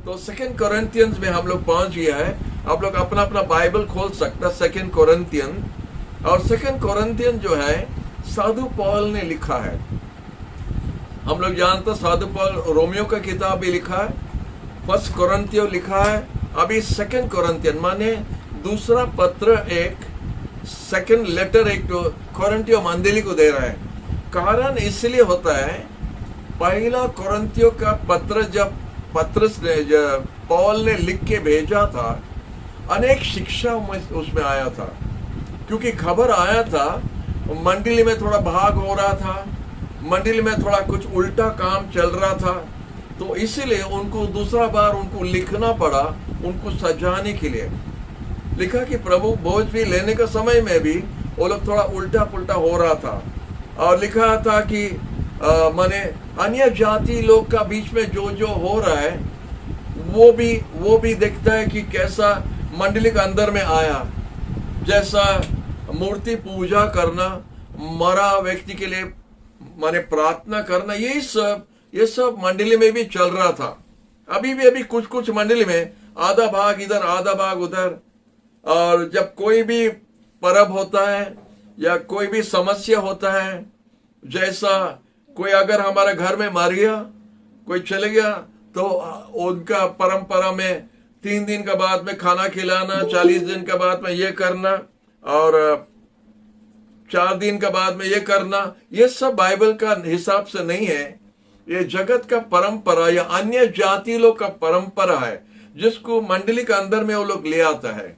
तो 2 कोरिन्थियंस में हम लोग पहुंच गया है। आप लोग अपना अपना बाइबल खोल सकता 2 कोरिन्थियन। और 2 कोरिन्थियन जो है साधु पौल ने लिखा है। हम लोग जानते साधु पौल रोमियो का किताब भी लिखा है, 1 कोरिन्थियो लिखा है। अभी 2 कोरिन्थियन माने दूसरा पत्र, एक सेकंड लेटर एक तो कोरिन्थियो मंडली को दे रहा है। कारण इसलिए होता है, पहला कोरिन्थियो का पत्र जब पौल ने लिख के भेजा था, अनेक शिक्षा उसमें आया था। क्योंकि खबर आया था मंडली में थोड़ा भाग हो रहा था, मंडली में थोड़ा कुछ उल्टा काम चल रहा था, तो इसीलिए उनको दूसरा बार उनको लिखना पड़ा, उनको सजाने के लिए लिखा कि प्रभु भोज भी लेने के समय में भी वो लोग थोड़ा उल्टा पुल्टा हो रहा था। और लिखा था कि माने अन्य जाति लोग का बीच में जो जो हो रहा है वो भी देखता है कि कैसा मंडली के अंदर में आया, जैसा मूर्ति पूजा करना, मरा व्यक्ति के लिए माने प्रार्थना करना, ये सब मंडली में भी चल रहा था। अभी कुछ मंडली में आधा भाग इधर आधा भाग उधर। और जब कोई भी पर्व होता है या कोई भी समस्या होता है, जैसा कोई अगर हमारे घर में मर गया, कोई चले गया, तो उनका परंपरा में 3 दिन के बाद में खाना खिलाना, 40 दिन के बाद में ये करना और 4 दिन के बाद में ये करना, ये सब बाइबल का हिसाब से नहीं है। ये जगत का परंपरा या अन्य जाति लोग का परंपरा है, जिसको मंडली के अंदर में वो लोग ले आता है।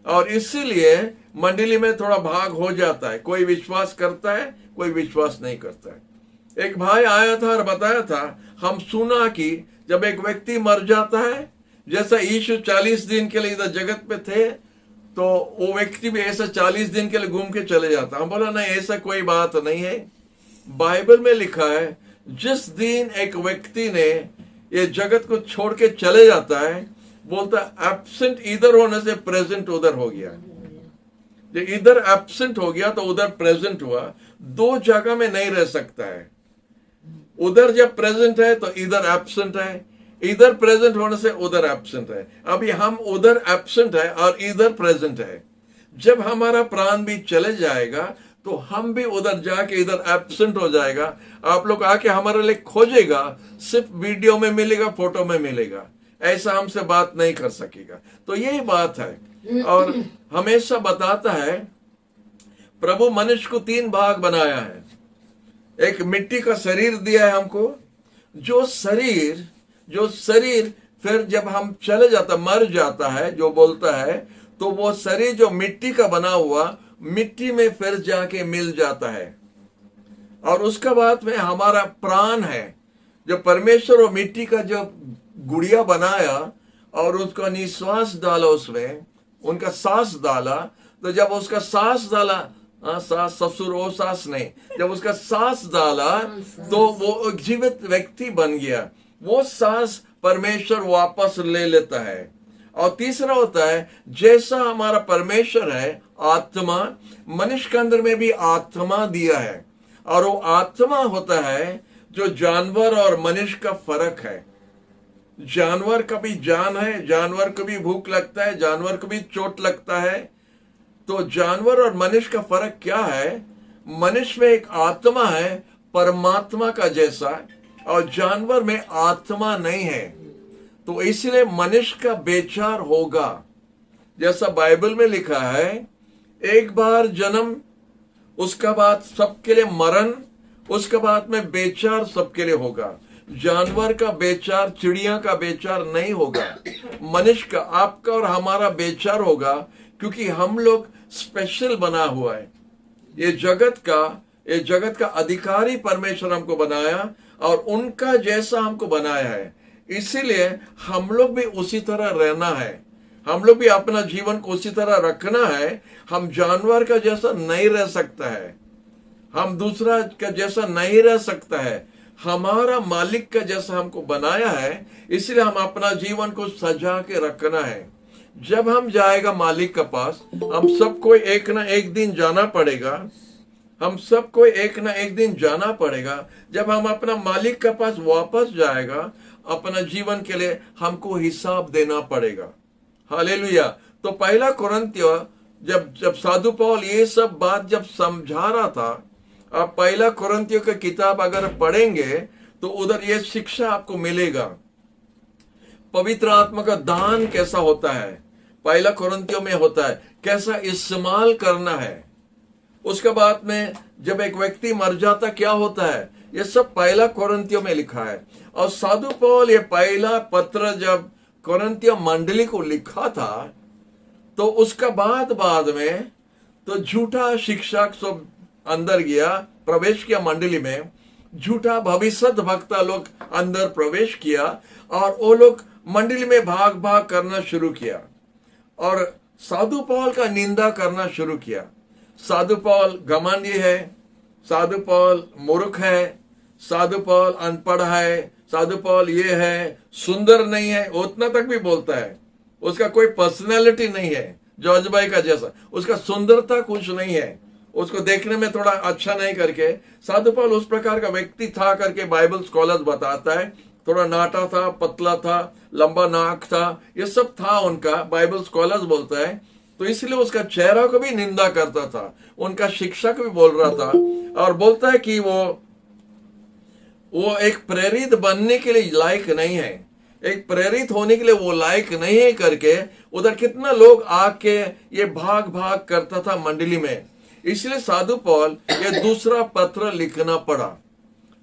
और इसीलिए मंडली में थोड़ा भाग हो जाता है, कोई विश्वास करता है, कोई विश्वास नहीं करता है। एक भाई आया था और बताया था, हम सुना कि जब एक व्यक्ति मर जाता है, जैसा यीशु 40 दिन के लिए इधर जगत पे थे, तो वो व्यक्ति भी ऐसा 40 दिन के लिए घूम के चले जाता। हम बोला नहीं, ऐसा कोई बात नहीं है। बाइबल में लिखा है, जिस दिन एक व्यक्ति ने ये जगत को छोड़ के चले जाता है, बोलता एब्सेंट इधर होने से प्रेजेंट उधर हो गया। जो इधर एब्सेंट हो गया तो उधर प्रेजेंट हुआ। 2 जगह में नहीं रह सकता है। उधर जब प्रेजेंट है तो इधर एब्सेंट है, इधर प्रेजेंट होने से उधर एब्सेंट है। अभी हम उधर एब्सेंट है और इधर प्रेजेंट है। जब हमारा प्राण भी चले जाएगा तो हम भी उधर जाके इधर एब्सेंट हो जाएगा। आप लोग आके हमारे लिए खोजेगा, सिर्फ वीडियो में मिलेगा, फोटो में मिलेगा, ऐसा हमसे बात नहीं कर सकेगा। तो यही बात है। और हमेशा बताता है, प्रभु मनुष्य को 3 भाग बनाया है। एक मिट्टी का शरीर दिया है हमको, जो शरीर फिर जब हम चले जाता, मर जाता है, जो बोलता है, तो वो शरीर जो मिट्टी का बना हुआ मिट्टी में फिर जाके मिल जाता है। और उसका बाद में हमारा प्राण है, जो परमेश्वर और मिट्टी का जो गुड़िया बनाया और उसका निश्वास डाला, उसमें उनका सांस डाला, तो जब उसका सांस डाला, सास ससुर वो सास नहीं, जब उसका सांस डाला तो वो जीवित व्यक्ति बन गया। वो सांस परमेश्वर वापस ले लेता है। और तीसरा होता है, जैसा हमारा परमेश्वर है आत्मा, मनुष्य के अंदर में भी आत्मा दिया है। और वो आत्मा होता है जो जानवर और मनुष्य का फर्क है। जानवर का भी जान है, जानवर को भी भूख लगता है, जानवर को भी चोट लगता है। तो जानवर और मनुष्य का फर्क क्या है? मनुष्य में एक आत्मा है परमात्मा का जैसा, और जानवर में आत्मा नहीं है। तो इसलिए मनुष्य का बेचार होगा। जैसा बाइबल में लिखा है, एक बार जन्म, उसका बाद सबके लिए मरण, उसके बाद में बेचार सबके लिए होगा। जानवर का बेचार, चिड़िया का बेचार नहीं होगा। मनुष्य का, आपका और हमारा बेचार होगा, क्योंकि हम लोग स्पेशल बना हुआ है। ये जगत का अधिकारी परमेश्वर हमको बनाया और उनका जैसा हमको बनाया है। इसीलिए हम लोग भी उसी तरह रहना है, हम लोग भी अपना जीवन को उसी तरह रखना है। हम जानवर का जैसा नहीं रह सकता है, हम दूसरा का जैसा नहीं रह सकता है। हमारा मालिक का जैसा हमको बनाया है, इसलिए हम अपना जीवन को सजा के रखना है। जब हम जाएगा मालिक के पास, हम सबको एक ना एक दिन जाना पड़ेगा। हम सबको एक ना एक दिन जाना पड़ेगा। जब हम अपना मालिक के पास वापस जाएगा अपना जीवन के लिए हमको हिसाब देना पड़ेगा। हालेलुया। तो पहला कुरिन्थियों जब साधु पौल ये सब बात जब समझा रहा था, आप पहला कुरिन्थियों की किताब अगर पढ़ेंगे तो उधर ये शिक्षा आपको मिलेगा। पवित्र आत्मा का दान कैसा होता है, पहला कुरिन्थियों में होता है, कैसा इस्तेमाल करना है। उसके बाद में जब एक व्यक्ति मर जाता क्या होता है, ये सब पहला कुरिन्थियों में लिखा है। और साधु पौल ये पहला पत्र जब कुरिन्थियों मंडली को लिखा था तो उसका बाद में तो झूठा शिक्षक सब अंदर गया, प्रवेश किया मंडली में, झूठा भविष्य वक्ता लोग अंदर प्रवेश किया और वो लोग मंडली में भाग भाग करना शुरू किया और साधु पौल का निंदा करना शुरू किया। साधु पौल घमंडी है, साधु पौल मूर्ख है, साधु पौल अनपढ़ है, साधु पौल ये है, सुंदर नहीं है, उतना तक भी बोलता है। उसका कोई पर्सनैलिटी नहीं है जॉर्ज भाई का जैसा, उसका सुंदरता कुछ नहीं है, उसको देखने में थोड़ा अच्छा नहीं करके साधु पौल उस प्रकार का व्यक्ति था करके बाइबल स्कॉलर्स बताता है। थोड़ा नाटा था, पतला था, लंबा नाक था, ये सब था उनका, बाइबल स्कॉलर्स बोलता है। तो इसलिए उसका चेहरा को भी निंदा करता था, उनका शिक्षक भी बोल रहा था और बोलता है कि वो एक प्रेरित बनने के लिए लायक नहीं है, एक प्रेरित होने के लिए वो लायक नहीं है करके उधर कितना लोग आके ये भाग भाग करता था मंडली में। इसलिए साधु पौल ये दूसरा पत्र लिखना पड़ा।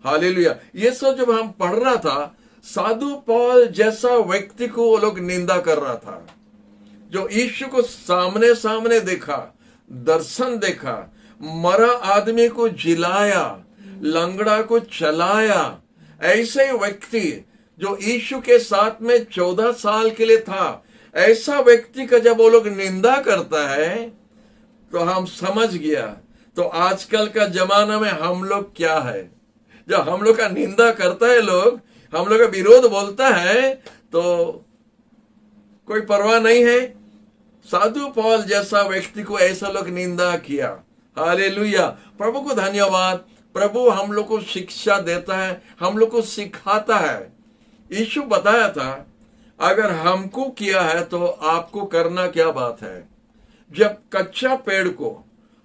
हालेलुया। ये सब जब हम पढ़ रहा था, साधु पौल जैसा व्यक्ति को वो लोग निंदा कर रहा था, जो यीशु को सामने सामने देखा, दर्शन देखा, मरा आदमी को जिलाया, लंगड़ा को चलाया, ऐसे व्यक्ति जो यीशु के साथ में 14 साल के लिए था, ऐसा व्यक्ति का जब वो लोग निंदा करता है तो हम समझ गया तो आजकल का जमाना में हम लोग क्या है। जब हम लोग का निंदा करता है लोग, हम लोग का विरोध बोलता है तो कोई परवाह नहीं है। साधु पौल जैसा व्यक्ति को ऐसा लोग निंदा किया। हालेलुया। प्रभु को धन्यवाद। प्रभु हम लोग को शिक्षा देता है, हम लोग को सिखाता है। यीशु बताया था अगर हमको किया है तो आपको करना क्या बात है। जब कच्चा पेड़ को,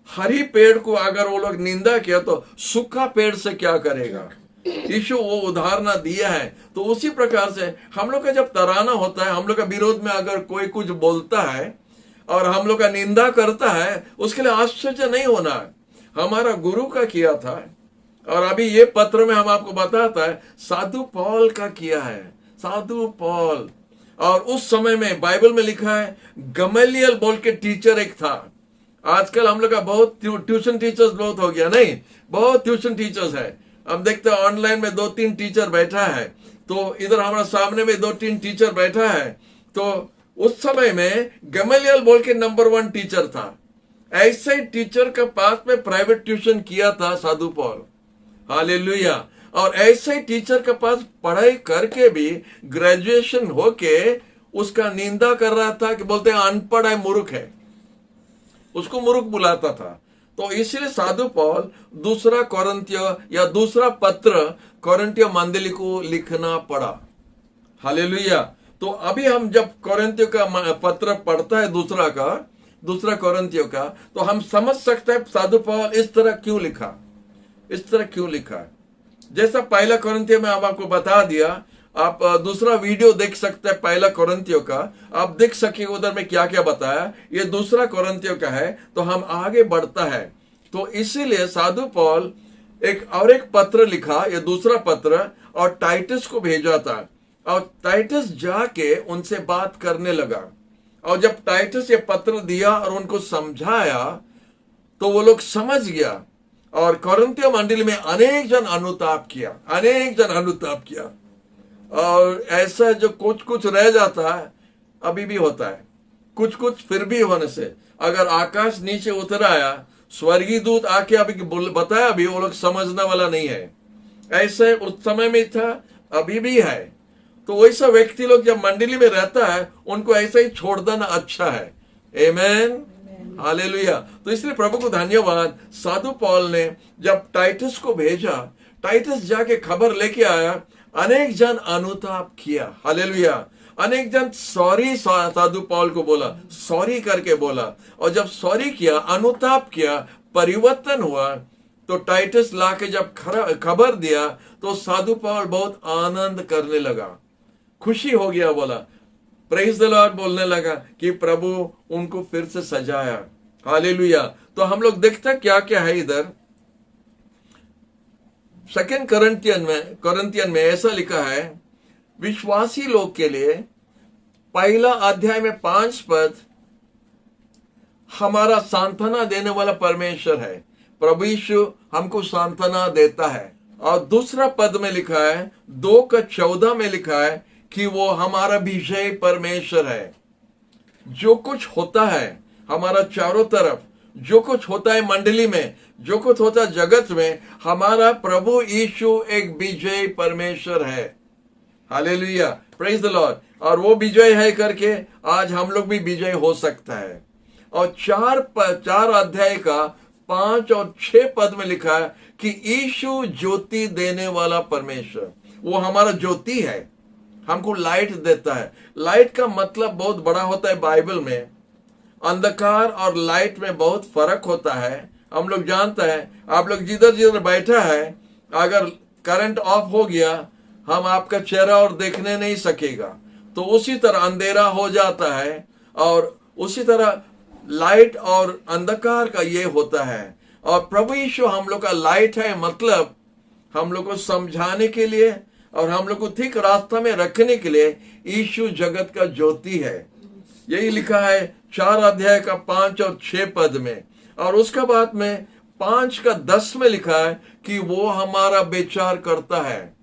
हरी पेड़ को अगर वो लोग निंदा किया तो सूखा पेड़ से क्या करेगा। यीशु वो उदाहरण दिया है। तो उसी प्रकार से हम लोग का जब तराना होता है, हम लोग का विरोध में अगर कोई कुछ बोलता है और हम लोग का निंदा करता है, उसके लिए आश्चर्य नहीं होना है। हमारा गुरु का किया था और अभी ये पत्र में हम आपको बताता है साधु पौल का किया है। साधु पौल, और उस समय में बाइबल में लिखा है गमलियल बोल के टीचर एक था। आजकल हम लोग का बहुत ट्यूशन टीचर्स बहुत हो गया, नहीं, बहुत ट्यूशन टीचर्स है। हम देखते हैं ऑनलाइन में 2-3 टीचर बैठा है, तो इधर हमारा सामने में 2-3 टीचर बैठा है। तो उस समय में गमलियल बोल के नंबर 1 टीचर था। ऐसे टीचर के पास में प्राइवेट ट्यूशन किया था साधु पौल। हालेलुया। और ऐसे टीचर के पास पढ़ाई करके भी ग्रेजुएशन होके उसका निंदा कर रहा था कि बोलते हैं अनपढ़ है, मूर्ख है, उसको मूर्ख बुलाता था। तो इसलिए साधु पौल दूसरा कोरिन्थियों या दूसरा पत्र कोरिन्थियों मंडली को लिखना पड़ा। हालेलुया। तो अभी हम जब कोरिन्थियों का पत्र पढ़ता है दूसरा कोरिन्थियों का, तो हम समझ सकते हैं साधु पौल इस तरह क्यों लिखा। जैसा पहला कोरिन्थियों में आपको बता दिया, आप दूसरा वीडियो देख सकते हैं पहला कोरिन्थियों का, आप देख सके उधर में क्या क्या बताया। ये दूसरा कोरिन्थियों का है। तो हम आगे बढ़ता है, तो इसीलिए साधु पौल एक पत्र लिखा, ये दूसरा पत्र, और टाइटस को भेजा था। और टाइटस जाके उनसे बात करने लगा, और जब टाइटस ये पत्र दिया और उनको समझाया तो वो लोग समझ गया। और कोरिन्थियों मंडली में अनेक जन अनुताप किया। और ऐसा जो कुछ रह जाता है, अभी भी होता है कुछ फिर भी होने से। अगर आकाश नीचे उतर आया, स्वर्गीय दूत आके अभी बताया, अभी वो लोग समझने वाला नहीं है। ऐसे उस समय में था, अभी भी है। तो वैसा व्यक्ति लोग जब मंडली में रहता है, उनको ऐसा ही छोड़ देना अच्छा है। आमेन, हालेलुया। तो इसलिए प्रभु को धन्यवाद। साधु पौल ने जब टाइटस को भेजा, टाइटस जाके खबर लेके आया, अनेक जन अनुताप किया, हालेलुया। अनेक जन सॉरी, साधु पौल को बोला, सॉरी करके बोला, और जब सॉरी किया, अनुताप किया, परिवर्तन हुआ, तो टाइटस लाके जब खबर दिया तो साधु पौल बहुत आनंद करने लगा, खुशी हो गया, बोला प्रेज द लॉर्ड, बोलने लगा कि प्रभु उनको फिर से सजाया, हालेलुया। तो हम लोग देखते क्या क्या है इधर। सेकंड कोरिन्थियन में ऐसा लिखा है, विश्वासी लोग के लिए पहला अध्याय में 5 पद हमारा सांत्वना देने वाला परमेश्वर है, प्रभु यीशु हमको सांत्वना देता है। और दूसरा पद में लिखा है, 2:14 में लिखा है कि वो हमारा विजय परमेश्वर है। जो कुछ होता है हमारा चारों तरफ, जो कुछ होता है मंडली में, जो कुछ होता है जगत में, हमारा प्रभु यीशु एक विजय परमेश्वर है, हालेलुया, प्रेज द लॉर्ड। और वो विजय है करके आज हम लोग भी विजय हो सकता है। और 4 अध्याय का 5 और 6 पद में लिखा है कि यीशु ज्योति देने वाला परमेश्वर, वो हमारा ज्योति है, हमको लाइट देता है। लाइट का मतलब बहुत बड़ा होता है बाइबल में। अंधकार और लाइट में बहुत फर्क होता है, हम लोग जानते हैं। आप लोग जिधर जिधर बैठा है, अगर करंट ऑफ हो गया, हम आपका चेहरा और देखने नहीं सकेगा, तो उसी तरह अंधेरा हो जाता है। और उसी तरह लाइट और अंधकार का ये होता है। और प्रभु यीशु हम लोग का लाइट है, मतलब हम लोग को समझाने के लिए और हम लोग को ठीक रास्ता में रखने के लिए यीशु जगत का ज्योति है। यही लिखा है 4 अध्याय का 5 और 6 पद में। और उसके बाद में 5:10 में लिखा है कि वो हमारा विचार करता है,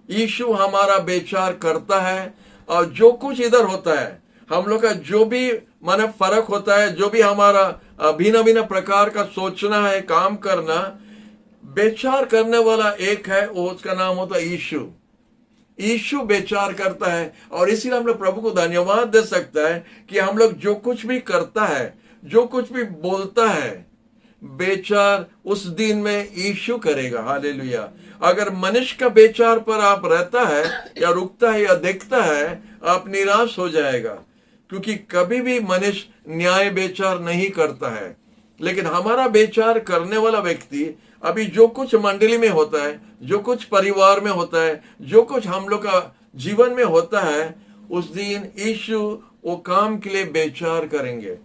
यीशु हमारा विचार करता है। और जो कुछ इधर होता है, हम लोग का जो भी माने फर्क होता है, जो भी हमारा भिन्न भिन्न प्रकार का सोचना है, काम करना, विचार करने वाला एक है, उसका नाम होता है यीशु। यीशु विचार करता है। और इसीलिए हम लोग प्रभु को धन्यवाद दे सकता है कि हम लोग जो कुछ भी करता है, जो कुछ भी बोलता है, विचार उस दिन में यीशु करेगा, हालेलुया। अगर मनुष्य का विचार पर आप रहता है या रुकता है या देखता है, आप निराश हो जाएगा, क्योंकि कभी भी मनुष्य न्याय विचार नहीं करता है। लेकिन हमारा विचार करने वाला व्यक्ति, अभी जो कुछ मंडली में होता है, जो कुछ परिवार में होता है, जो कुछ हम लोग का जीवन में होता है, उस दिन यीशु वो काम के लिए विचार करेंगे,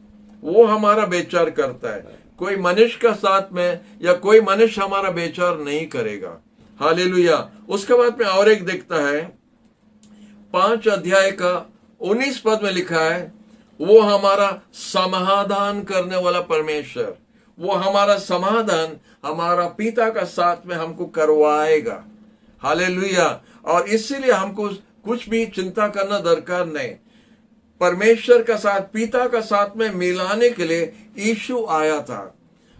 वो हमारा विचार करता है। कोई मनुष्य का साथ में या कोई मनुष्य हमारा विचार नहीं करेगा, हालेलुया। उसके बाद में और एक देखता है, 5 अध्याय का 19 पद में लिखा है, वो हमारा समाधान करने वाला परमेश्वर, वो हमारा समाधान हमारा पिता का साथ में हमको करवाएगा, हालेलुया। और इसीलिए हमको कुछ भी चिंता करना दरकार नहीं। परमेश्वर का साथ, पिता का साथ में मिलाने के लिए यीशु आया था,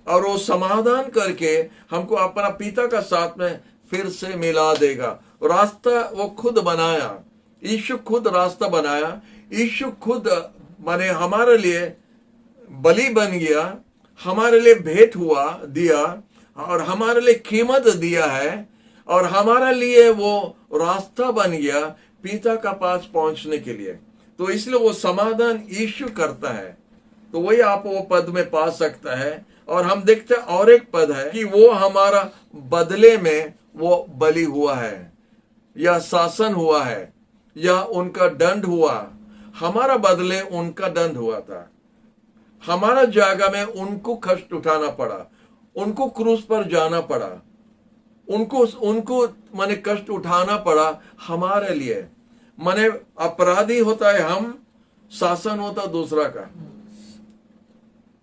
और वो समाधान करके हमको अपना पिता का साथ में फिर से मिला देगा। रास्ता वो खुद बनाया, यीशु खुद रास्ता बनाया, यीशु खुद माने हमारे लिए बलि बन गया, हमारे लिए भेंट हुआ, दिया, और हमारे लिए कीमत दिया है, और हमारे लिए वो रास्ता बन गया पिता का पास पहुंचने के लिए। तो इसलिए वो समाधान यीशु करता है। तो वही आप वो पद में पा सकता है। और हम देखते हैं और एक पद है कि वो हमारा बदले में वो बलि हुआ है, या शासन हुआ है, या उनका दंड हुआ। हमारा बदले उनका दंड हुआ था, हमारा जगह में उनको कष्ट उठाना पड़ा, उनको क्रूस पर जाना पड़ा, उनको माने कष्ट उठाना पड़ा हमारे लिए। माने अपराधी होता है हम, शासन होता दूसरा का।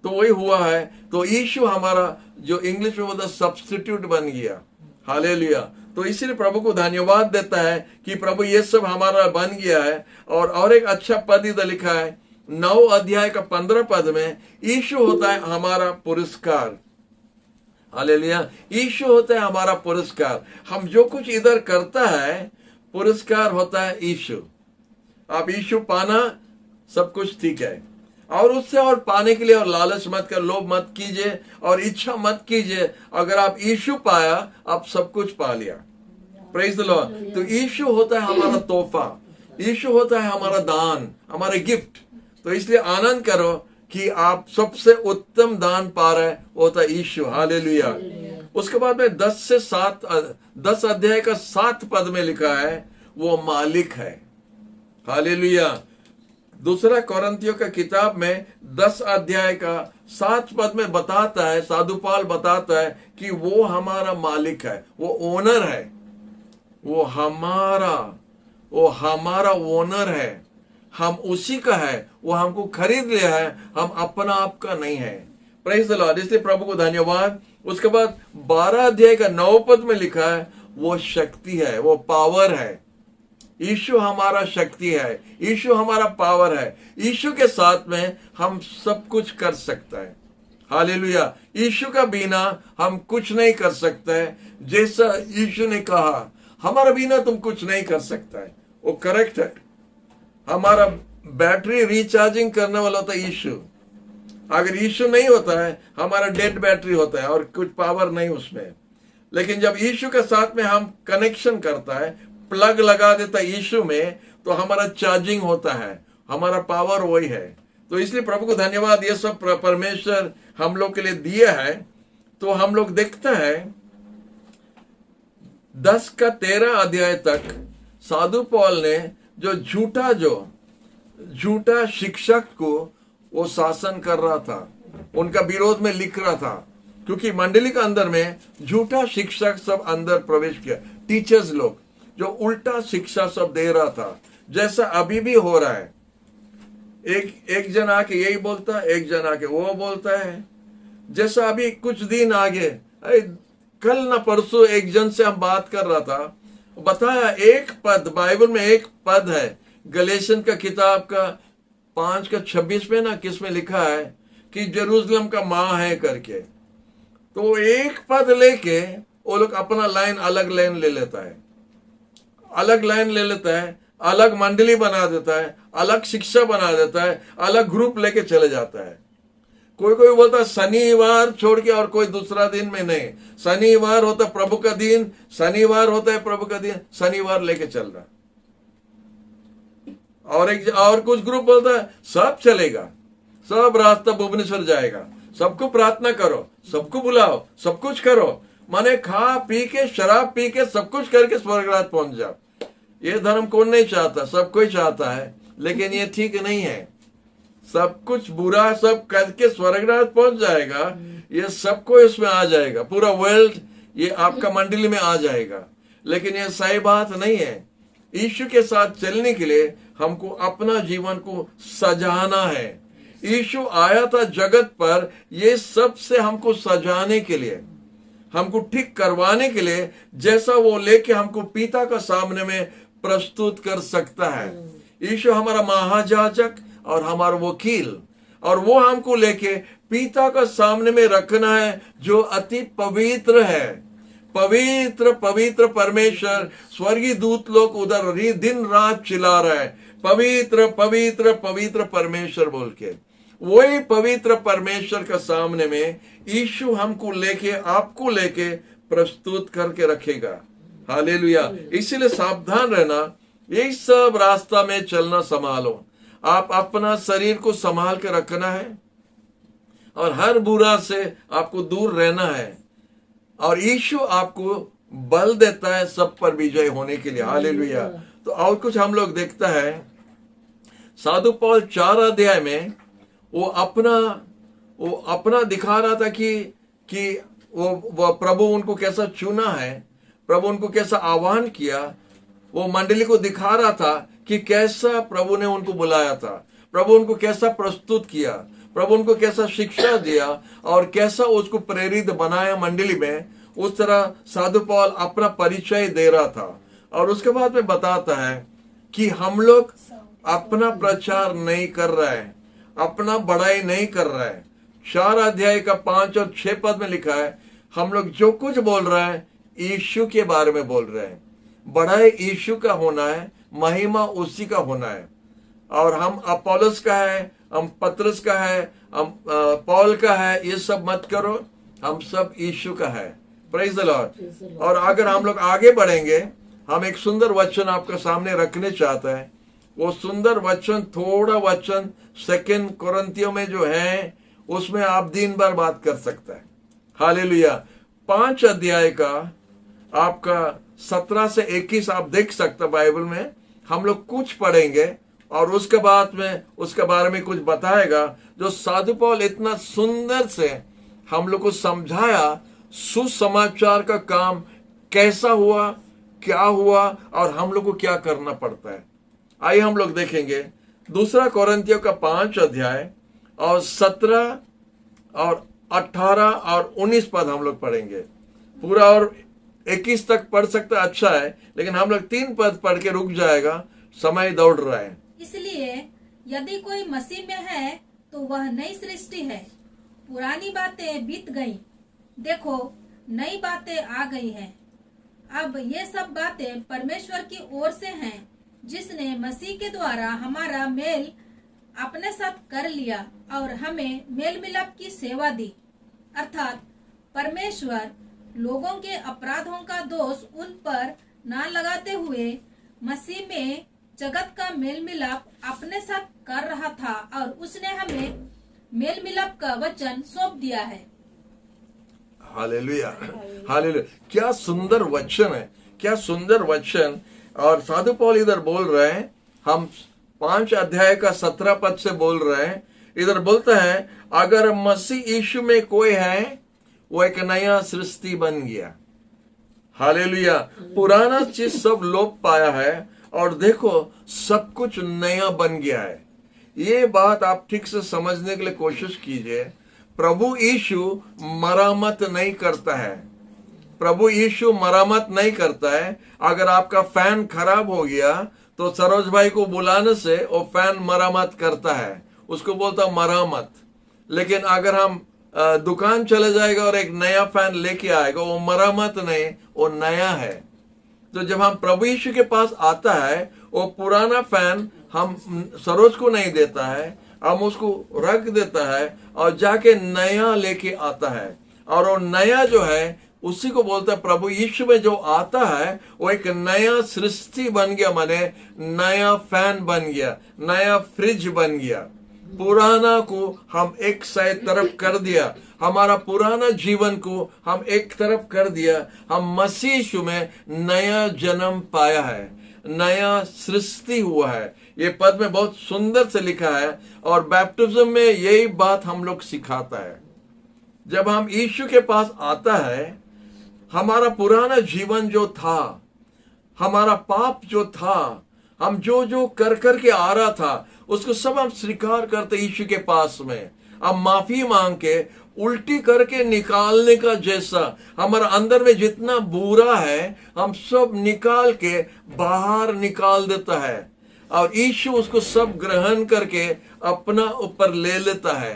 तो वही हुआ है। तो यीशु हमारा, जो इंग्लिश में बोलता, सब्स्टिट्यूट बन गया, हालेलुया। तो इसीलिए प्रभु को धन्यवाद देता है कि प्रभु ये सब हमारा बन गया है। और एक अच्छा पद इधर लिखा है 9 अध्याय का 15 पद में, यीशु होता है हमारा पुरस्कार, हालेलुया। यीशु होता है हमारा पुरस्कार। हम जो कुछ इधर करता है, पुरस्कार होता है यीशु। आप यीशु पाना सब कुछ ठीक है, और उससे और पाने के लिए और लालच मत कर, लोभ मत कीजिए और इच्छा मत कीजिए। अगर आप यीशु पाया, आप सब कुछ पा लिया, प्रेज द लॉर्ड। तो यीशु होता है हमारा तोहफा, यीशु होता है हमारा दान, हमारे गिफ्ट। तो इसलिए आनंद करो कि आप सबसे उत्तम दान पा रहे होता है यीशु। हालेलुया। उसके बाद में 10 अध्याय का 7 पद में लिखा है वो मालिक है। हालेलुया। दूसरा कोरिन्थियों का किताब में 10 अध्याय का 7 पद में बताता है, साधु पौल बताता है कि वो हमारा मालिक है, वो ओनर है, वो हमारा ओनर है, हम उसी का है, वो हमको खरीद लिया है, हम अपना आप का नहीं है। Praise the Lord. इसलिए प्रभु को धन्यवाद। उसके बाद 12 अध्याय का 9 पद में लिखा है वो शक्ति है, वो पावर है। यीशु हमारा शक्ति है, यीशु हमारा पावर है। यीशु के साथ में हम सब कुछ कर सकता है। हालेलुया। यीशु का बिना हम कुछ नहीं कर सकते। जैसा यीशु ने कहा हमारा बिना तुम कुछ नहीं कर सकता है, वो करेक्ट है। हमारा बैटरी रिचार्जिंग करने वाला होता है यीशु। अगर यीशु नहीं होता है हमारा डेड बैटरी होता है और कुछ पावर नहीं उसमें। लेकिन जब यीशु के साथ में हम कनेक्शन करता है, प्लग लगा देता है यीशु में, तो हमारा चार्जिंग होता है, हमारा पावर वही है। तो इसलिए प्रभु को धन्यवाद, ये सब परमेश्वर हम लोग के लिए दिया है। तो हम लोग देखते हैं 10 का 13 अध्याय तक साधु पौल ने जो झूठा शिक्षक को वो शासन कर रहा था, उनका विरोध में लिख रहा था, क्योंकि मंडली के अंदर में झूठा शिक्षक सब अंदर प्रवेश किया। टीचर्स लोग जो उल्टा शिक्षा सब दे रहा था, जैसा अभी भी हो रहा है। एक जन आके यही बोलता है, एक जन आके वो बोलता है। जैसा अभी कुछ दिन आगे, कल ना परसों एक जन से हम बात कर रहा था, बताया एक पद बाइबल में, एक पद है गलेशियन का किताब का 5 का 26 में ना, किसमें लिखा है कि जेरूशलेम का माँ है करके। तो एक पद लेके वो लोग अपना लाइन अलग लाइन ले लेता है, अलग लाइन ले लेता है, अलग मंडली बना देता है, अलग शिक्षा बना देता है, अलग ग्रुप लेके चले जाता है। कोई बोलता है शनिवार छोड़ के और कोई दूसरा दिन में नहीं, शनिवार होता प्रभु का दिन, शनिवार होता है प्रभु का दिन, शनिवार लेके चल रहा। और कुछ ग्रुप बोलता है सब चलेगा, सब रास्ता भुवनेश्वर जाएगा, सबको प्रार्थना करो, सबको बुलाओ, सब कुछ करो, माने खा पी के शराब पी के सब कुछ करके स्वर्गराज पहुंच जाओ। ये धर्म कौन नहीं चाहता, सब कोई चाहता है, लेकिन ये ठीक नहीं है। सब कुछ बुरा सब करके स्वर्गराज पहुंच जाएगा, ये सबको इसमें आ जाएगा, पूरा वर्ल्ड ये आपका मंडली में आ जाएगा, लेकिन ये सही बात नहीं है। यीशु के साथ चलने के लिए हमको अपना जीवन को सजाना है। यीशु आया था जगत पर ये सब से हमको सजाने के लिए, हमको ठीक करवाने के लिए, जैसा वो लेके हमको पिता का सामने में प्रस्तुत कर सकता है। यीशु हमारा महायाजक और हमारा वकील, और वो हमको लेके पिता का सामने में रखना है जो अति पवित्र है। पवित्र पवित्र परमेश्वर, स्वर्गीय दूत लोग उधर दिन रात चिल्ला रहे हैं, पवित्र पवित्र पवित्र परमेश्वर बोल के। वही पवित्र परमेश्वर का सामने में यीशु हमको लेके, आपको लेके प्रस्तुत करके रखेगा। हालेलुया। इसीलिए सावधान रहना, यही सब रास्ता में चलना संभालो। आप अपना शरीर को संभाल के रखना है और हर बुरा से आपको दूर रहना है, और यीशु आपको बल देता है सब पर विजय होने के लिए। हालेलुया। तो और कुछ हम लोग देखता है, साधु पौल 4 अध्याय में वो अपना दिखा रहा था कि वो प्रभु उनको कैसा चुना है, प्रभु उनको कैसा आह्वान किया। वो मंडली को दिखा रहा था कि कैसा प्रभु ने उनको बुलाया था, प्रभु उनको कैसा प्रस्तुत किया, प्रभु उनको कैसा शिक्षा दिया और कैसा उसको प्रेरित बनाया मंडली में। उस तरह साधु पौल अपना परिचय दे रहा था, और उसके बाद में बताता है कि हम लोग अपना प्रचार नहीं कर रहे हैं, अपना बड़ाई नहीं कर रहे हैं। 4 अध्याय का 5 और 6 पद में लिखा है, हम लोग जो कुछ बोल रहे हैं यीशु के बारे में बोल रहे हैं। बड़ाई यीशु का होना है, महिमा उसी का होना है। और हम अपोलोस का है, हम पतरस का है, हम पौल का है, ये सब मत करो, हम सब यीशु का है। Praise the Lord. और अगर हम लोग आगे बढ़ेंगे हम एक सुंदर वचन आपके सामने रखने चाहते हैं। वो सुंदर वचन, थोड़ा वचन 2 कोरिन्थियों में जो है, उसमें आप दिन भर बात कर सकते हैं। हालेलुया। 5 अध्याय का आपका 17 से 21 आप देख सकते हैं बाइबल में। हम लोग कुछ पढ़ेंगे और उसके बाद में उसके बारे में कुछ बताएगा, जो साधु पौल इतना सुंदर से हम लोग को समझाया सुसमाचार का काम कैसा हुआ, क्या हुआ और हम लोग को क्या करना पड़ता है। आइए हम लोग देखेंगे 2 कोरिन्थियों का 5 अध्याय और 17 और 18 और 19 पद हम लोग पढ़ेंगे पूरा, और 21 तक पढ़ सकते अच्छा है, लेकिन हम लोग 3 पद पढ़ के रुक जाएगा, समय दौड़ रहा है। इसलिए यदि कोई मसीह में है तो वह नई सृष्टि है, पुरानी बातें बीत गईं, देखो नई बातें आ गई हैं। अब ये सब बातें परमेश्वर की ओर से हैं, जिसने मसीह के द्वारा हमारा मेल अपने साथ कर लिया और हमें मेल मिलाप की सेवा दी। अर्थात परमेश्वर लोगों के अपराधों का दोष उन पर ना लगाते हुए मसीह में जगत का मेल मिलाप अपने साथ कर रहा था, और उसने हमें मेल मिलाप का वचन सौंप दिया है। Hallelujah, hallelujah. क्या सुंदर वचन है, क्या सुंदर वचन। और साधु पौल इधर बोल रहे हैं, हम 5 अध्याय का 17 पद से बोल रहे हैं। इधर बोलता है, अगर मसीह यीशु में कोई है, वो एक नया सृष्टि बन गया। हालेलुया। पुराना चीज सब लोप पाया है और देखो सब कुछ नया बन गया है। ये बात आप ठीक से समझने के लिए कोशिश कीजिए। प्रभु यीशु मरामत नहीं करता है, प्रभु यीशु मरामत नहीं करता है। अगर आपका फैन खराब हो गया तो सरोज भाई को बुलाने से वो फैन मरामत करता है, उसको बोलता मरामत। लेकिन अगर हम दुकान चले जाएगा और एक नया फैन लेके आएगा, वो मरामत नहीं, वो नया है। तो जब हम प्रभु यीशु के पास आता है, वो पुराना फैन हम सरोज को नहीं देता है, हम उसको रख देता है और जाके नया लेके आता है। और वो नया जो है उसी को बोलता है, प्रभु यीशु में जो आता है वो एक नया सृष्टि बन गया, माने नया फैन बन गया, नया फ्रिज बन गया। पुराना को हम एक साइड तरफ कर दिया, हमारा पुराना जीवन को हम एक तरफ कर दिया। हम मसीह यीशु में नया जन्म पाया है, नया सृष्टि हुआ है। ये पद में बहुत सुंदर से लिखा है और बैप्टिज्म में यही बात हम लोग सिखाता है। जब हम यीशु के पास आता है, हमारा पुराना जीवन जो था, हमारा पाप जो था, हम जो जो कर के आ रहा था, उसको सब हम स्वीकार करते यीशु के पास में। हम माफी मांग के उल्टी करके निकालने का जैसा हमारा अंदर में जितना बुरा है, हम सब निकाल के बाहर निकाल देता है और यीशु उसको सब ग्रहण करके अपना ऊपर ले लेता है।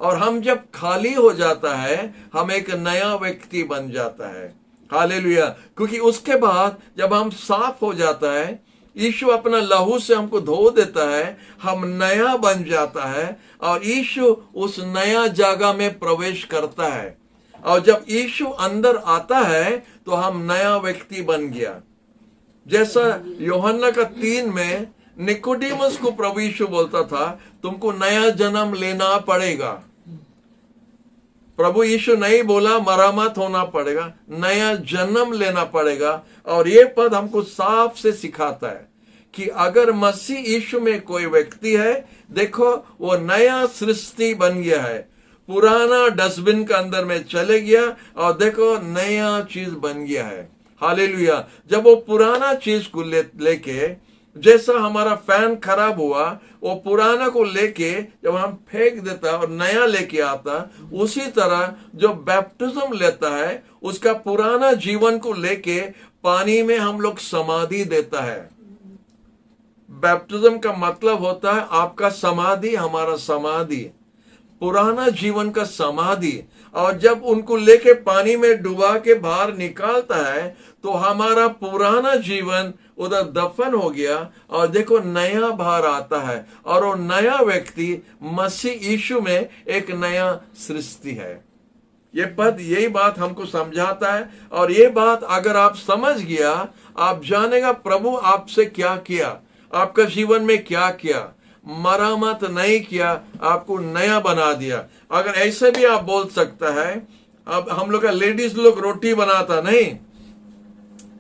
और हम जब खाली हो जाता है, हम एक नया व्यक्ति बन जाता है। हालेलुया। क्योंकि उसके बाद जब हम साफ हो जाता है, यीशु अपना लहू से हमको धो देता है, हम नया बन जाता है और यीशु उस नया जगह में प्रवेश करता है। और जब यीशु अंदर आता है तो हम नया व्यक्ति बन गया। जैसा यूहन्ना का 3 में निकोडिमस को प्रभु यीशु बोलता था, तुमको नया जन्म लेना पड़ेगा। प्रभु यीशु नहीं बोला मरामत होना पड़ेगा, नया जन्म लेना पड़ेगा। और ये पद हमको साफ से सिखाता है कि अगर मसीह यीशु में कोई व्यक्ति है, देखो वो नया सृष्टि बन गया है। पुराना डस्टबिन के अंदर में चले गया और देखो नया चीज बन गया है। हालेलुया। जब वो पुराना चीज को लेके, जैसा हमारा फैन खराब हुआ, वो पुराना को लेके जब हम फेंक देता और नया लेके आता, उसी तरह जो बैप्टिज्म लेता है, उसका पुराना जीवन को लेके पानी में हम लोग समाधि देता है। बैप्टिज्म का मतलब होता है आपका समाधि, हमारा समाधि, पुराना जीवन का समाधि। और जब उनको लेके पानी में डुबा के बाहर निकालता है तो हमारा पुराना जीवन उधर दफन हो गया और देखो नया बाहर आता है। और वो नया व्यक्ति मसीह यीशु में एक नया सृष्टि है। ये पद यही बात हमको समझाता है। और ये बात अगर आप समझ गया, आप जानेगा प्रभु आपसे क्या किया, आपका जीवन में क्या किया, मरामत नहीं किया, आपको नया बना दिया। अगर ऐसे भी आप बोल सकता है, अब हम लोग का लेडीज लोग रोटी बनाता नहीं,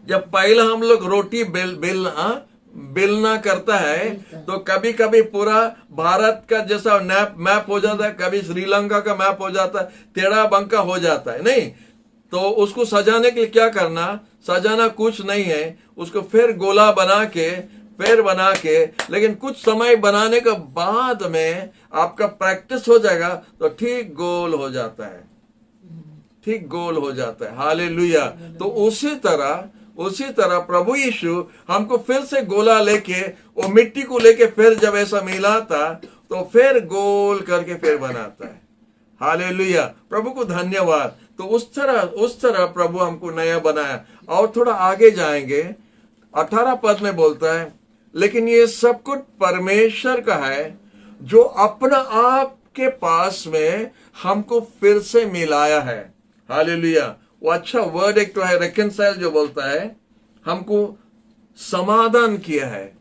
जब पहला हम लोग रोटी बेलना करता है तो कभी कभी पूरा भारत का जैसा मैप हो जाता है, कभी श्रीलंका का मैप हो जाता है, टेढ़ा बंका हो जाता है। नहीं तो उसको सजाने के लिए क्या करना, सजाना कुछ नहीं है, उसको फिर गोला बना के लेकिन कुछ समय बनाने के बाद में आपका प्रैक्टिस हो जाएगा तो ठीक गोल हो जाता है, ठीक गोल हो जाता है। हालेलुया। तो उसी तरह प्रभु यीशु हमको फिर से गोला लेके, वो मिट्टी को लेके फिर जब ऐसा मिलाता तो फिर गोल करके फिर बनाता है। हालेलुया, प्रभु को धन्यवाद। तो उस तरह प्रभु हमको नया बनाया। और थोड़ा आगे जाएंगे, 18 पद में बोलता है, लेकिन ये सब कुछ परमेश्वर का है जो अपना आप के पास में हमको फिर से मिलाया है। हालेलुया। वो अच्छा वर्ड एक तो है रेकन्साइल, जो बोलता है हमको समाधान किया है।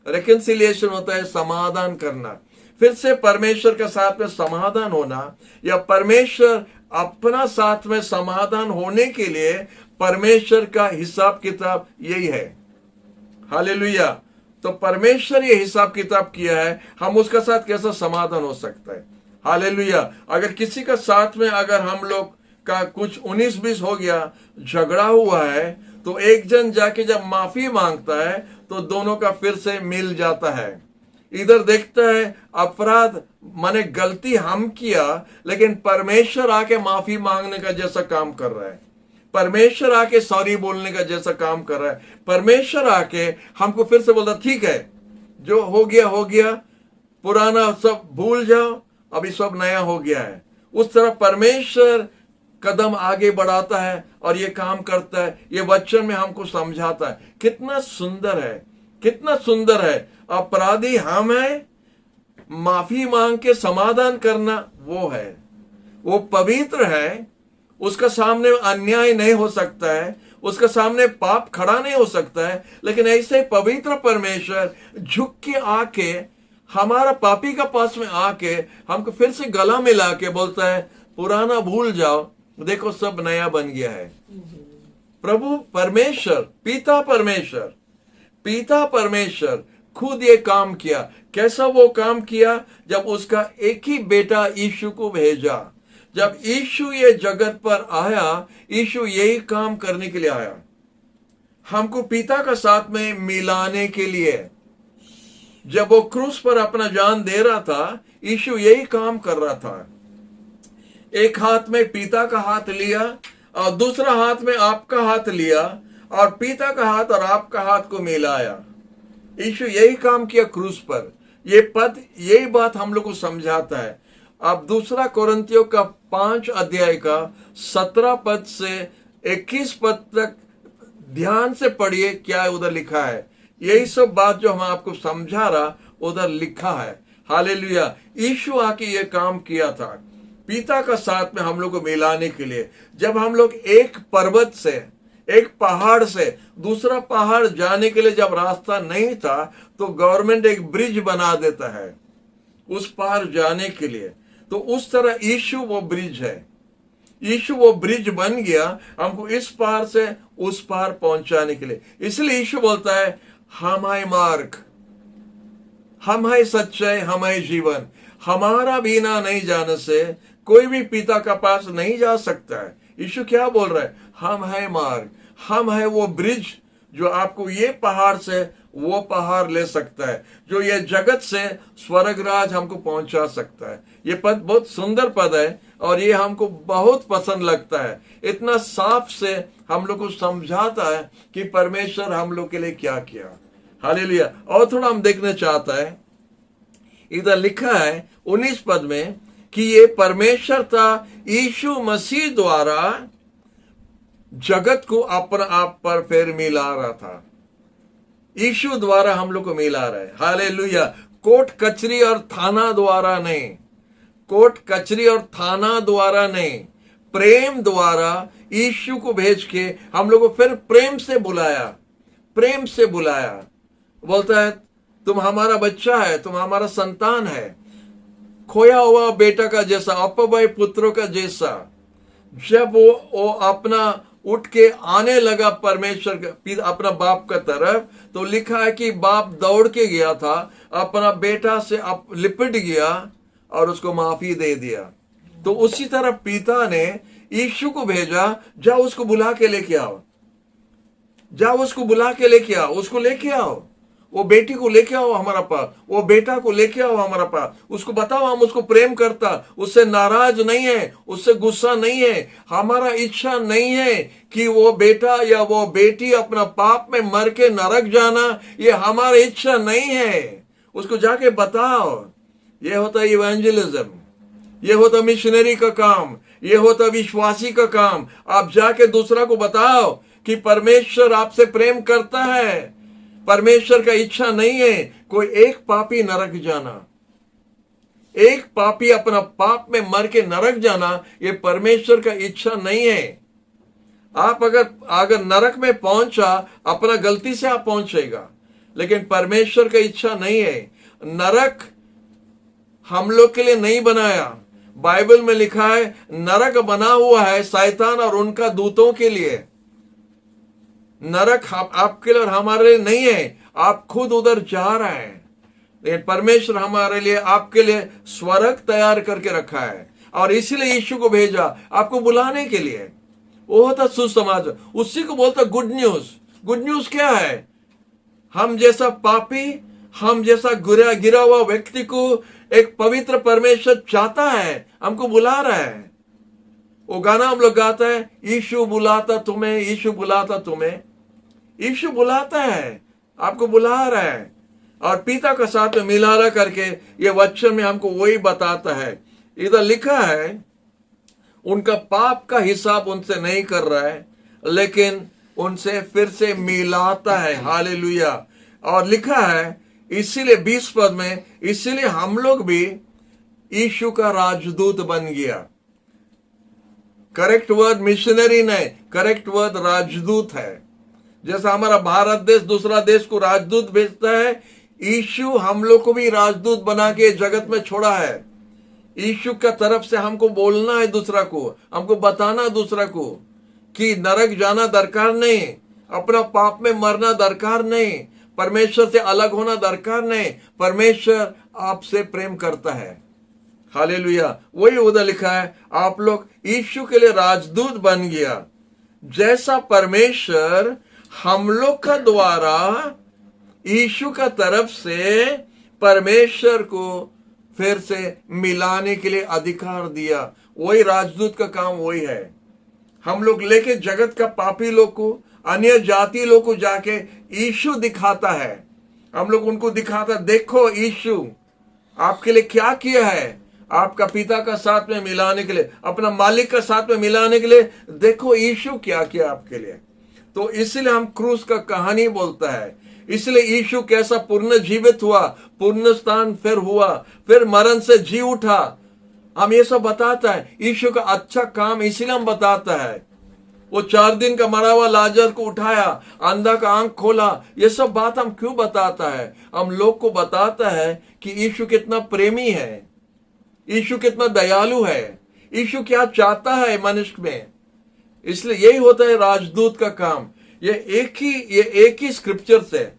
रेकन्सिलिएशन होता है समाधान करना, फिर से परमेश्वर के साथ में समाधान होना, या परमेश्वर अपना साथ में समाधान होने के लिए परमेश्वर का हिसाब किताब यही है। हालेलुया। तो परमेश्वर ये हिसाब किताब किया है, हम उसका साथ कैसा समाधान हो सकता है। हालेलुया। अगर किसी का साथ में अगर हम लोग का कुछ 19-20 हो गया, झगड़ा हुआ है, तो एक जन जाके जब माफी मांगता है तो दोनों का फिर से मिल जाता है। इधर देखता है अपराध माने गलती हम किया, लेकिन परमेश्वर आके माफी मांगने का जैसा काम कर रहा है, परमेश्वर आके सॉरी बोलने का जैसा काम कर रहा है। परमेश्वर आके हमको फिर से बोलता ठीक है, जो हो गया, पुराना सब भूल जाओ, अभी सब नया हो गया है। उस तरह परमेश्वर कदम आगे बढ़ाता है और ये काम करता है, ये वचन में हमको समझाता है। कितना सुंदर है, कितना सुंदर है। अपराधी हम है, माफी मांग के समाधान करना वो है। वो पवित्र है, उसका सामने अन्याय नहीं हो सकता है, उसका सामने पाप खड़ा नहीं हो सकता है। लेकिन ऐसे पवित्र परमेश्वर झुक के आके हमारा पापी का पास में आके हमको फिर से गला मिला के बोलता है पुराना भूल जाओ, देखो सब नया बन गया है। प्रभु परमेश्वर, पिता परमेश्वर खुद ये काम किया। कैसा वो काम किया? जब उसका एक ही बेटा यीशु को भेजा। जब यीशु ये जगत पर आया, यीशु यही काम करने के लिए आया, हमको पिता का साथ में मिलाने के लिए। जब वो क्रूस पर अपना जान दे रहा था, यीशु यही काम कर रहा था। एक हाथ में पिता का हाथ लिया और दूसरा हाथ में आपका हाथ लिया और पिता का हाथ और आपका हाथ को मिलाया। यीशु यही काम किया क्रूस पर। ये पद यही बात हम लोग को समझाता है। आप दूसरा कोरिन्थियों का 5 अध्याय का 17 पद से 21 पद तक ध्यान से पढ़िए, क्या उधर लिखा है। यही सब बात जो हम आपको समझा रहा उधर लिखा है। हालेलुया। यीशु आके ये काम किया था पिता का साथ में हम लोग को मिलाने के लिए। जब हम लोग एक पर्वत से, एक पहाड़ से दूसरा पहाड़ जाने के लिए जब रास्ता नहीं था, तो गवर्नमेंट एक ब्रिज बना देता है उस पार जाने के लिए। तो उस तरह यीशु वो ब्रिज है। यीशु वो ब्रिज बन गया हमको इस पार से उस पार पहुंचाने के लिए। इसलिए यीशु बोलता है हम है मार्ग, हम है सच्चाई, हम है जीवन। हमारा बिना नहीं जाने से कोई भी पिता का पास नहीं जा सकता है। यीशु क्या बोल रहा है? हम है मार्ग, हम है वो ब्रिज जो आपको ये पहाड़ से वो पहाड़ ले सकता है, जो ये जगत से स्वर्गराज हमको पहुंचा सकता है। ये पद बहुत सुंदर पद है और ये हमको बहुत पसंद लगता है। इतना साफ से हम लोग को समझाता है कि परमेश्वर हम लोग के लिए क्या किया। हालेलुया। और थोड़ा हम देखना चाहता है, इधर लिखा है 19 पद में कि ये परमेश्वर था यीशु मसीह द्वारा जगत को अपना आप पर फिर मिला रहा था। यीशु द्वारा हम लोग को मिला रहा है। हालेलुया। कोर्ट कचरी और थाना द्वारा नहीं, कोर्ट कचरी और थाना द्वारा नहीं, प्रेम द्वारा यीशु को भेज के हम लोग को फिर प्रेम से बुलाया, प्रेम से बुलाया। बोलता है तुम हमारा बच्चा है, तुम हमारा संतान है, खोया हुआ बेटा का जैसा, अपवाय पुत्रों का जैसा। जब वो अपना उठ के आने लगा परमेश्वर अपना बाप का तरफ, तो लिखा है कि बाप दौड़ के गया था, अपना बेटा से लिपट गया और उसको माफी दे दिया। तो उसी तरह पिता ने यीशु को भेजा, जाओ उसको बुला के लेके आओ, जाओ उसको बुला के लेके आओ, उसको लेके आओ, वो बेटी को लेके आओ हमारा पास, वो बेटा को लेके आओ हमारा पास, उसको बताओ हम उसको प्रेम करता, उससे नाराज नहीं है, उससे गुस्सा नहीं है। हमारा इच्छा नहीं है कि वो बेटा या वो बेटी अपना पाप में मर के नरक जाना, ये हमारी इच्छा नहीं है। उसको जाके बताओ। ये होता इवेंजलिज्म, ये होता मिशनरी का काम, ये होता विश्वासी का काम। आप जाके दूसरा को बताओ कि परमेश्वर आपसे प्रेम करता है। परमेश्वर का इच्छा नहीं है कोई एक पापी नरक जाना, एक पापी अपना पाप में मर के नरक जाना, ये परमेश्वर का इच्छा नहीं है। आप अगर नरक में पहुंचा, अपना गलती से आप पहुंचेगा, लेकिन परमेश्वर का इच्छा नहीं है। नरक हम लोग के लिए नहीं बनाया। बाइबल में लिखा है नरक बना हुआ है शैतान और उनका दूतों के लिए। नरक आपके लिए और हमारे लिए नहीं है, आप खुद उधर जा रहे हैं। लेकिन परमेश्वर हमारे लिए, आपके लिए स्वर्ग तैयार करके रखा है, और इसीलिए यीशु को भेजा आपको बुलाने के लिए। वो होता सुसमाचार, उसी को बोलता गुड न्यूज। गुड न्यूज क्या है? हम जैसा पापी, हम जैसा गिरा हुआ व्यक्ति को एक पवित्र परमेश्वर चाहता है, हमको बुला रहा है। वो गाना हम लोग गाता है, यीशु बुलाता तुम्हें, यीशु बुलाता तुम्हें। यीशु बुलाता है, आपको बुला रहा है, और पिता का साथ में मिलाना करके ये वचन में हमको वही बताता है। इधर लिखा है उनका पाप का हिसाब उनसे नहीं कर रहा है, लेकिन उनसे फिर से मिलाता है। हालेलुया। और लिखा है इसीलिए 20 पद में, इसीलिए हम लोग भी यीशु का राजदूत बन गया। करेक्ट वर्ड मिशनरी नहीं, करेक्ट वर्ड राजदूत है। जैसा हमारा भारत देश दूसरा देश को राजदूत भेजता है, यीशु हम लोग को भी राजदूत बना के जगत में छोड़ा है। यीशु का तरफ से हमको बोलना है दूसरा को, हमको बताना दूसरा को कि नरक जाना दरकार नहीं, अपना पाप में मरना दरकार नहीं, परमेश्वर से अलग होना दरकार नहीं। परमेश्वर आपसे प्रेम करता है। हालेलुया। वही उधर लिखा है आप लोग यीशु के लिए राजदूत बन गया, जैसा परमेश्वर हम लोग का द्वारा यीशु का तरफ से परमेश्वर को फिर से मिलाने के लिए अधिकार दिया। वही राजदूत का काम वही है। हम लोग लेके जगत का पापी लोग को, अन्य जाति लोग को जाके यीशु दिखाता है। हम लोग उनको दिखाता, देखो यीशु आपके लिए क्या किया है, आपका पिता का साथ में मिलाने के लिए, अपना मालिक का साथ में मिलाने के लिए, देखो यीशु क्या किया आपके लिए। तो इसलिए हम क्रूस का कहानी बोलता है। इसलिए यीशु कैसा पुनः जीवित हुआ, पुनः स्थान फिर हुआ, फिर मरण से जी उठा, हम ये सब बताता है। यीशु का अच्छा काम इसीलिए हम बताता है। वो 4 दिन का मरा हुआ लाजर को उठाया, अंधा का आंख खोला, ये सब बात हम क्यों बताता है? हम लोग को बताता है कि यीशु कितना प्रेमी है, यीशु कितना दयालु है, यीशु क्या चाहता है मनुष्य में। इसलिए यही होता है राजदूत का काम। ये एक ही स्क्रिप्चर से,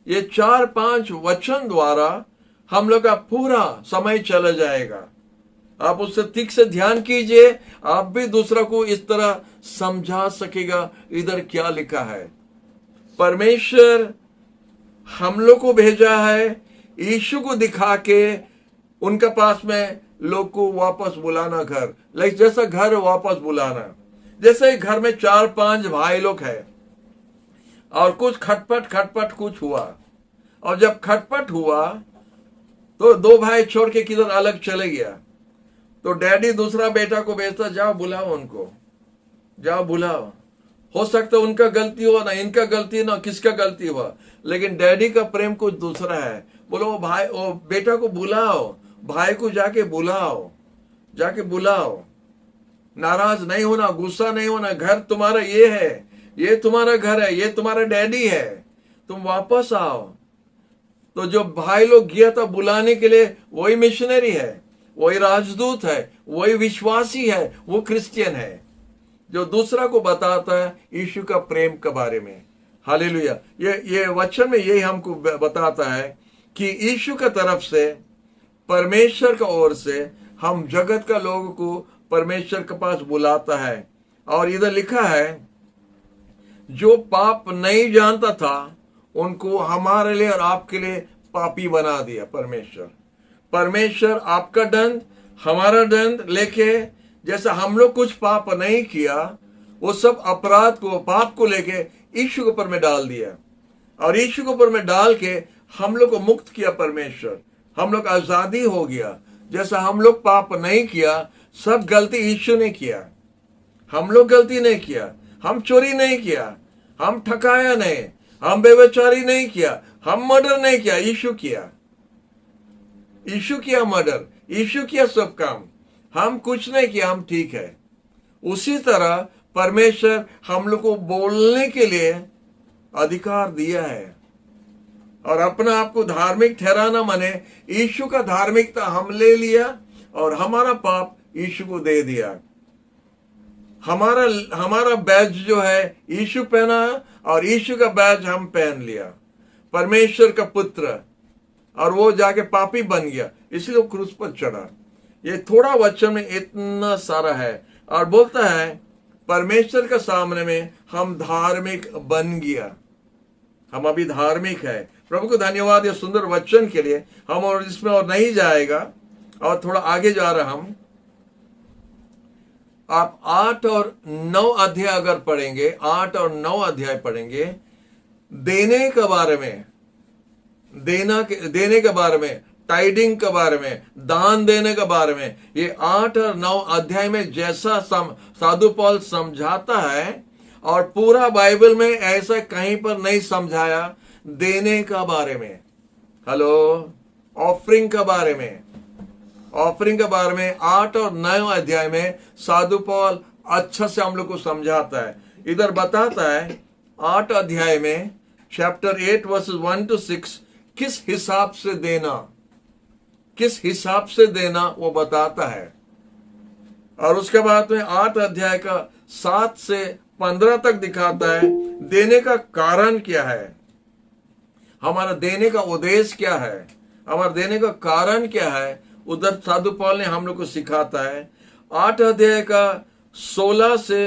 ये 4-5 वचन द्वारा हम लोग का पूरा समय चला जाएगा। आप उससे ठीक से ध्यान कीजिए, आप भी दूसरा को इस तरह समझा सकेगा इधर क्या लिखा है। परमेश्वर हम लोग को भेजा है यीशु को दिखा के उनके पास में लोग को वापस बुलाना घर, लाइक जैसा घर वापस बुलाना। जैसे घर में 4-5 भाई लोग हैं और कुछ खटपट कुछ हुआ, और जब खटपट हुआ तो 2 भाई छोड़ के किधर अलग चले गया, तो डैडी दूसरा बेटा को भेजता, जाओ बुलाओ उनको, जाओ बुलाओ। हो सकता है उनका गलती हुआ ना, इनका गलती ना, किसका गलती हुआ, लेकिन डैडी का प्रेम कुछ दूसरा है। बोलो वो बेटा को बुलाओ, भाई को जाके बुलाओ, जाके बुलाओ। नाराज नहीं होना, गुस्सा नहीं होना। घर तुम्हारा ये है, ये तुम्हारा घर है, ये तुम्हारा डैडी है, तुम वापस आओ। तो जो भाई लोग गया था बुलाने के लिए, वही मिशनरी है, वही राजदूत है, वही विश्वासी है, वो क्रिश्चियन है जो दूसरा को बताता है यीशु का प्रेम के बारे में। हालेलुया। ये वचन में यही हमको बताता है कि यीशु का तरफ से, परमेश्वर का ओर से हम जगत का लोगों को परमेश्वर के पास बुलाता है। और इधर लिखा है, जो पाप नहीं जानता था उनको हमारे लिए और आपके लिए पापी बना दिया परमेश्वर। परमेश्वर आपका दंड, हमारा दंड लेके, जैसा हम लोग कुछ पाप नहीं किया, वो सब अपराध को, पाप को लेके यीशु के ऊपर में डाल दिया। और यीशु के ऊपर में डाल के हम लोग को मुक्त किया परमेश्वर। हम लोग आजादी हो गया। जैसा हम लोग पाप नहीं किया, सब गलती यीशु ने किया। हम लोग गलती नहीं किया, हम चोरी नहीं किया, हम ठकाया नहीं, हम बेविचारी नहीं किया, हम मर्डर नहीं किया, यीशु किया। यीशु किया मर्डर, यीशु किया सब काम, हम कुछ नहीं किया, हम ठीक है। उसी तरह परमेश्वर हम लोग को बोलने के लिए अधिकार दिया है। और अपना आप को धार्मिक ठहराना माने यीशु का धार्मिकता हम ले लिया और हमारा पाप यीशु को दे दिया। हमारा बैज जो है यीशु पहना और यीशु का बैज हम पहन लिया, परमेश्वर का पुत्र। और वो जाके पापी बन गया, इसलिए वो क्रूस पर चढ़ा। ये थोड़ा वचन में इतना सारा है और बोलता है परमेश्वर के सामने में हम धार्मिक बन गया। हम अभी धार्मिक है। प्रभु को धन्यवाद ये सुंदर वचन के लिए। हम और इसमें और नहीं जाएगा और थोड़ा आगे जा रहा हम। आप 8 और 9 अध्याय अगर पढ़ेंगे, 8 और 9 अध्याय पढ़ेंगे, देने के बारे में, देने के बारे में, टाइडिंग के बारे में, दान देने के बारे में, ये 8 और 9 अध्याय में जैसा साधु पौल समझाता है, और पूरा बाइबल में ऐसा कहीं पर नहीं समझाया देने का बारे में। हेलो, ऑफरिंग के बारे में, ऑफरिंग के बारे में 8 और 9 अध्याय में साधु पौल अच्छा से हम लोग को समझाता है। इधर बताता है 8 अध्याय में, चैप्टर 8 वर्सेस 1 to 6, किस हिसाब से देना, किस हिसाब से देना वो बताता है। और उसके बाद में 8 अध्याय का 7 से 15 तक दिखाता है देने का कारण क्या है, हमारा देने का उद्देश्य क्या है, हमारा देने का कारण क्या है। उधर साधु पौल ने हम लोग को सिखाता है। 8 अध्याय का 16 से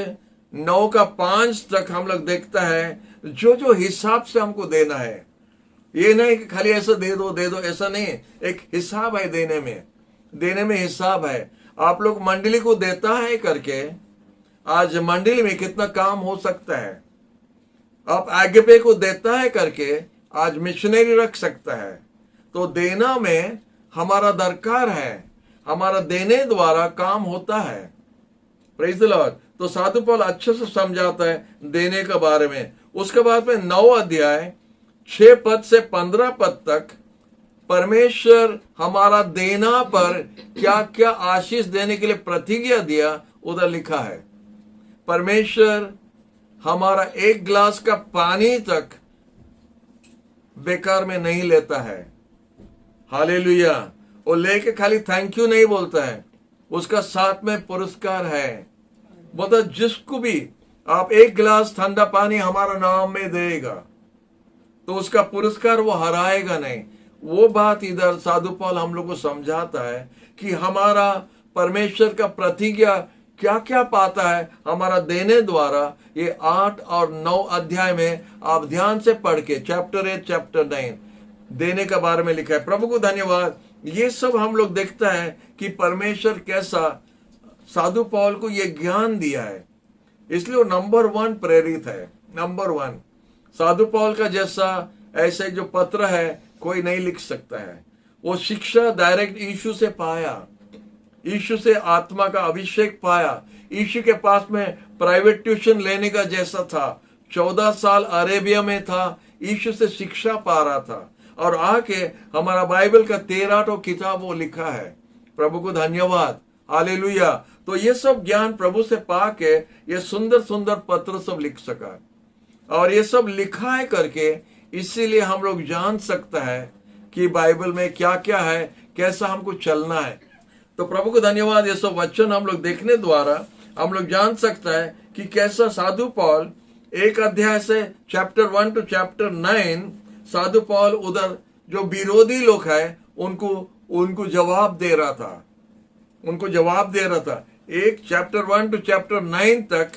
9 का 5 तक हम लोग देखता है जो जो हिसाब से हमको देना है। ये नहीं कि खाली ऐसा दे दो ऐसा नहीं, एक हिसाब है देने में हिसाब है। आप लोग मंडली को देता है करके, आज मंडली में कितना काम हो सकता है। आप आगे को देता है करके आज मिशनरी रख सकता है। तो देना में हमारा दरकार है, हमारा देने द्वारा काम होता है। Praise the Lord. तो साधु पौल अच्छे से समझाता है देने के बारे में। उसके बाद में 9 अध्याय 6 पद से 15 पद तक परमेश्वर हमारा देना पर क्या क्या आशीष देने के लिए प्रतिज्ञा दिया, उधर लिखा है। परमेश्वर हमारा एक गिलास का पानी तक बेकार में नहीं लेता है। हालेलुया। वो लेके खाली थैंक यू नहीं बोलता है, उसका साथ में पुरस्कार है। बोलता जिसको भी आप एक गिलास ठंडा पानी हमारा नाम में देगा तो उसका पुरस्कार वो हराएगा नहीं। वो बात इधर साधु पौल हम लोग को समझाता है कि हमारा परमेश्वर का प्रतिज्ञा क्या क्या पाता है हमारा देने द्वारा। ये 8 और 9 अध्याय में आप ध्यान से पढ़ के, चैप्टर 8 चैप्टर 9 देने के बारे में लिखा है। प्रभु को धन्यवाद। ये सब हम लोग देखता है कि परमेश्वर कैसा साधु पौल को ये ज्ञान दिया है, इसलिए वो नंबर 1 प्रेरित है। नंबर 1 साधु पौल का जैसा ऐसे जो पत्र है कोई नहीं लिख सकता है। वो शिक्षा डायरेक्ट यीशु से पाया, यीशु से आत्मा का अभिषेक पाया। यीशु के पास में प्राइवेट ट्यूशन लेने का जैसा था। 14 साल अरेबिया में था, यीशु से शिक्षा पा रहा था और आके हमारा बाइबल का 13 किताब वो लिखा है। प्रभु को धन्यवाद। हालेलुया। तो ये सब ज्ञान प्रभु से पाके ये सुंदर सुंदर पत्र सब लिख सका, और ये सब लिखा है करके इसीलिए हम लोग जान सकता है कि बाइबल में क्या क्या है, कैसा हमको चलना है। तो प्रभु को धन्यवाद, ये सब वचन हम लोग देखने द्वारा हम लोग जान सकता है कि कैसा साधु पौल एक अध्याय से चैप्टर 1 to chapter 9 साधु पौल उधर जो विरोधी लोग है उनको जवाब दे रहा था। एक चैप्टर 1 to chapter 9 तक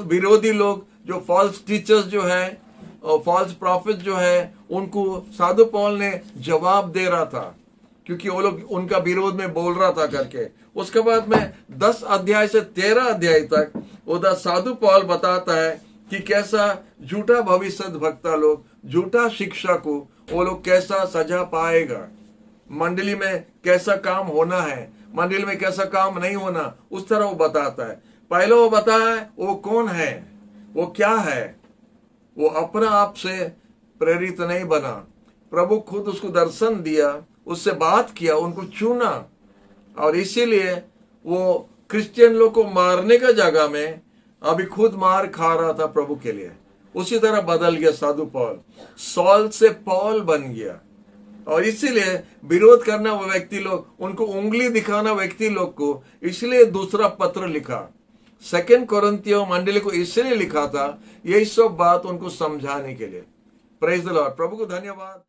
विरोधी लोग जो फॉल्स टीचर्स जो है और फॉल्स प्रॉफिट जो है उनको साधु पौल ने जवाब दे रहा था, क्योंकि वो लोग उनका विरोध में बोल रहा था करके। उसके बाद में 10 अध्याय से 13 अध्याय तक उधर साधु पौल बताता है कि कैसा झूठा भविष्य वक्ता लोग, झूठा शिक्षा को वो लोग कैसा सजा पाएगा, मंडली में कैसा काम होना है, मंडली में कैसा काम नहीं होना, उस तरह वो बताता है। पहले वो बताया वो कौन है, वो क्या है, वो अपना आप से प्रेरित नहीं बना, प्रभु खुद उसको दर्शन दिया, उससे बात किया, उनको चुना, और इसीलिए वो क्रिश्चियन लोग को मारने का जगह में अभी खुद मार खा रहा था प्रभु के लिए। उसी तरह बदल गया साधु पौल, सॉल से पौल बन गया। और इसीलिए विरोध करना वो व्यक्ति लोग, उनको उंगली दिखाना व्यक्ति लोग को, इसलिए दूसरा पत्र लिखा, 2 कोरिन्थियों मंडली को इसलिए लिखा था, यही सब बात उनको समझाने के लिए। Praise the Lord. प्रभु को धन्यवाद।